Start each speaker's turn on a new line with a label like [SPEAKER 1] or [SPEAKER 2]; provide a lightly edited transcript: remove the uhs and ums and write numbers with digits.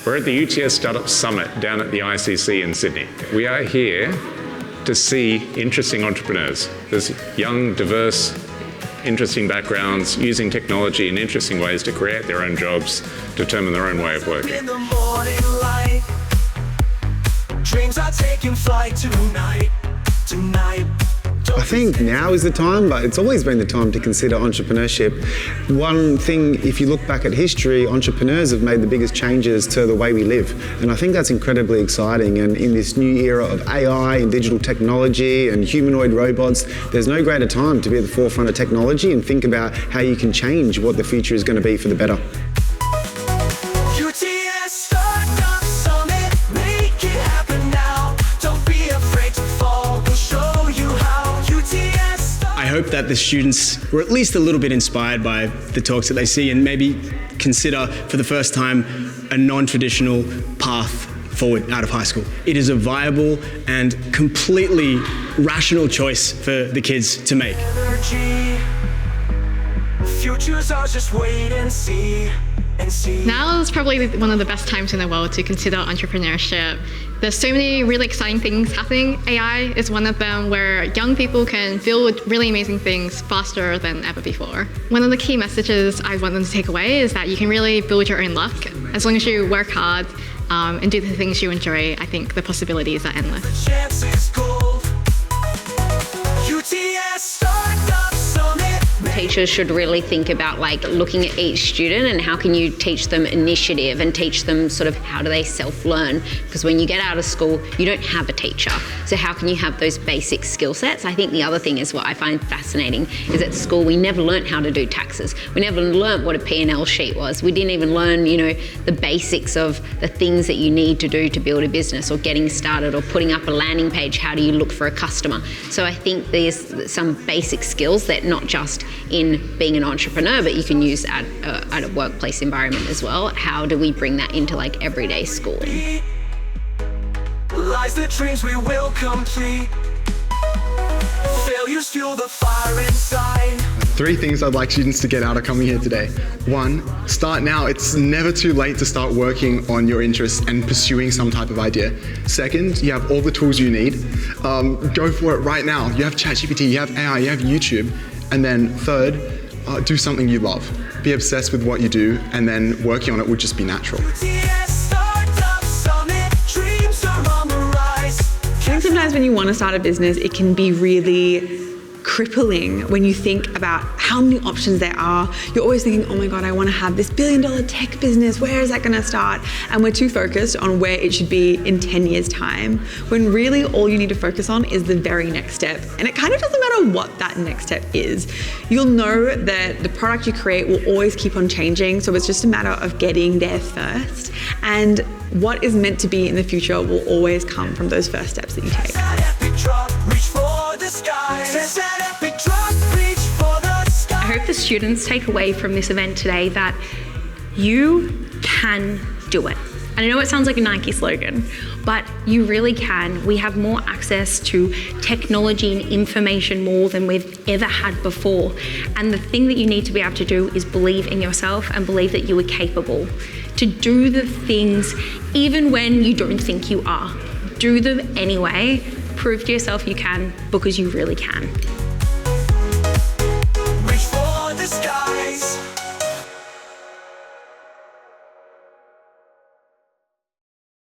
[SPEAKER 1] We're at the UTS Startups Summit down at the ICC in Sydney. We are here to see interesting entrepreneurs. There's young, diverse, interesting backgrounds using technology in interesting ways to create their own jobs, determine their own way of working.
[SPEAKER 2] In the morning light, dreams are taking flight tonight.
[SPEAKER 3] I think now is the time, but it's always been the time to consider entrepreneurship. One thing, if you look back at history, entrepreneurs have made the biggest changes to the way we live. And I think that's incredibly exciting. And in this new era of AI and digital technology and humanoid robots, there's no greater time to be at the forefront of technology and think about how you can change what the future is going to be for the better.
[SPEAKER 2] UTS Startups Summit, make it happen now. Don't be afraid to fall, we'll show you how.
[SPEAKER 4] I hope that the students were at least a little bit inspired by the talks that they see and maybe consider for the first time a non-traditional path forward out of high school. It is a viable and completely rational choice for the kids to make.
[SPEAKER 2] Futures are just wait and see.
[SPEAKER 5] Now is probably one of the best times in the world to consider entrepreneurship. There's so many really exciting things happening. AI is one of them, where young people can build really amazing things faster than ever before. One of the key messages I want them to take away is that you can really build your own luck. As long as you work hard and do the things you enjoy, I think the possibilities are endless.
[SPEAKER 2] The chance is gold. UTS Startups Summit.
[SPEAKER 6] Teachers should really think about looking at each student and how can you teach them initiative and teach them sort of how do they self-learn, because when you get out of school you don't have a teacher, so how can you have those basic skill sets? I think the other thing is what I find fascinating is at school we never learnt how to do taxes, we never learnt what a P&L sheet was, we didn't even learn the basics of the things that you need to do to build a business or getting started or putting up a landing page, how do you look for a customer. So I think there's some basic skills that not just in being an entrepreneur, but you can use at a workplace environment as well. How do we bring that into everyday schooling?
[SPEAKER 2] Lies the dreams we will complete. Failures fuel the fire inside.
[SPEAKER 7] 3 things I'd like students to get out of coming here today. 1, start now. It's never too late to start working on your interests and pursuing some type of idea. 2nd, you have all the tools you need. Go for it right now. You have ChatGPT, you have AI, you have YouTube. And then 3rd, do something you love. Be obsessed with what you do, and then working on it would just be natural.
[SPEAKER 2] UTS Startups Summit, dreams are on the rise.
[SPEAKER 8] I think sometimes when you want to start a business, it can be really crippling when you think about how many options there are. You're always thinking, oh my God, I want to have this $1 billion tech business. Where is that going to start? And we're too focused on where it should be in 10 years time, when really all you need to focus on is the very next step. And it kind of doesn't matter what that next step is. You'll know that the product you create will always keep on changing. So it's just a matter of getting there first. And what is meant to be in the future will always come from those first steps that you take.
[SPEAKER 9] I hope the students take away from this event today that you can do it. And I know it sounds like a Nike slogan, but you really can. We have more access to technology and information more than we've ever had before. And the thing that you need to be able to do is believe in yourself and believe that you are capable to do the things even when you don't think you are. Do them anyway. Prove to yourself you can, because you really can.